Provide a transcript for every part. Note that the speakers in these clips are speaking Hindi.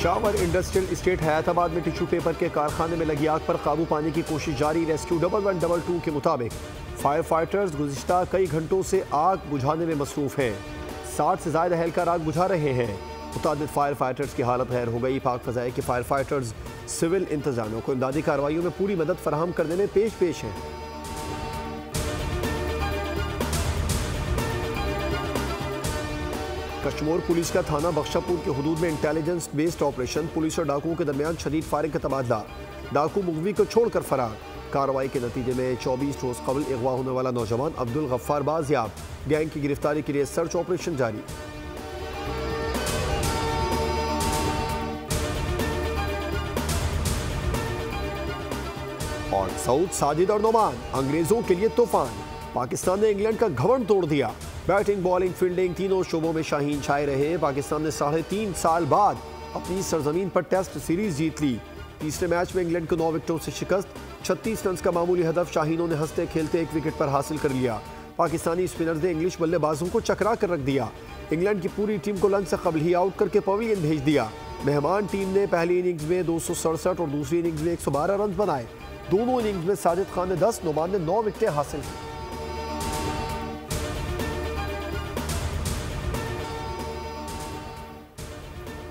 शावर इंडस्ट्रियल इस्टेट हैदराबाद में टिश्यू पेपर के कारखाने में लगी आग पर काबू पाने की कोशिश जारी। रेस्क्यू 1122 के मुताबिक फायर फाइटर्स गुज़िश्ता कई घंटों से आग बुझाने में मसरूफ हैं। 60 से ज़्यादा एहलकार आग बुझा रहे हैं। मुतादिद फायर फाइटर्स की हालत गैर हो गई। पाक फज़ाए के फायर फाइटर्स सिविल इंतजामियों को इमदादी कार्रवाइयों में पूरी मदद फराहम करने में पेश हैं। कश्मीर पुलिस का थाना बख्शापुर के हुदूद में इंटेलिजेंस बेस्ड ऑपरेशन। पुलिस और डाकुओं के दरमियान शदीद फायरिंग का तबादला। डाकू मुगवी को छोड़कर फरार। कार्रवाई के नतीजे में 24 रोज कबल अगवा होने वाला नौजवान अब्दुल गफ्फार बाजियाब। गैंग की गिरफ्तारी के लिए सर्च ऑपरेशन जारी। और सऊद, साजिद और नोमान अंग्रेजों के लिए तूफान। पाकिस्तान ने इंग्लैंड का घमंड तोड़ दिया। बैटिंग, बॉलिंग, फील्डिंग तीनों शोबों में शाहीन छाए रहे। पाकिस्तान ने 3.5 साल बाद अपनी सरजमीन पर टेस्ट सीरीज जीत ली। तीसरे मैच में इंग्लैंड को 9 विकेटों से शिकस्त। 36 रन का मामूली हदफ शाहीनों ने हंसते खेलते 1 विकेट पर हासिल कर लिया। पाकिस्तानी स्पिनर्स ने इंग्लिश बल्लेबाजों को चकरा कर रख दिया। इंग्लैंड की पूरी टीम को लंच से कबल ही आउट करके पवेलियन भेज दिया। मेहमान टीम ने पहली इनिंग्स में 267 और दूसरी इनिंग्स में 112 रन बनाए। दोनों इनिंग्स में साजिद खान ने 10, नोमान ने 9 विकेटें हासिल की।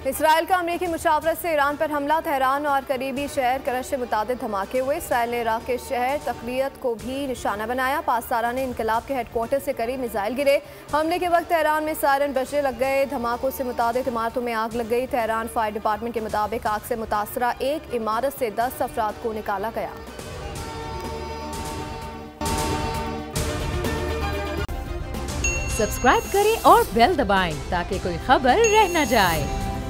इसराइल का अमेरिकी मुशावरत से ईरान पर हमला। तेहरान और करीबी शहर करज से मुतादिद धमाके हुए। इसराइल ने इराक के शहर तकरियत को भी निशाना बनाया। पासदारान इनकलाब के हेडक्वार्टर से करीब मिसाइल गिरे। हमले के वक्त तेहरान में सायरन बजने लग गए। धमाकों से मुतादिद इमारतों में आग लग गई। तेहरान फायर डिपार्टमेंट के मुताबिक आग से मुतासरा एक इमारत से 10 अफराद को निकाला गया। सब्सक्राइब करें और बेल दबाएं ताकि कोई खबर रह न जाए।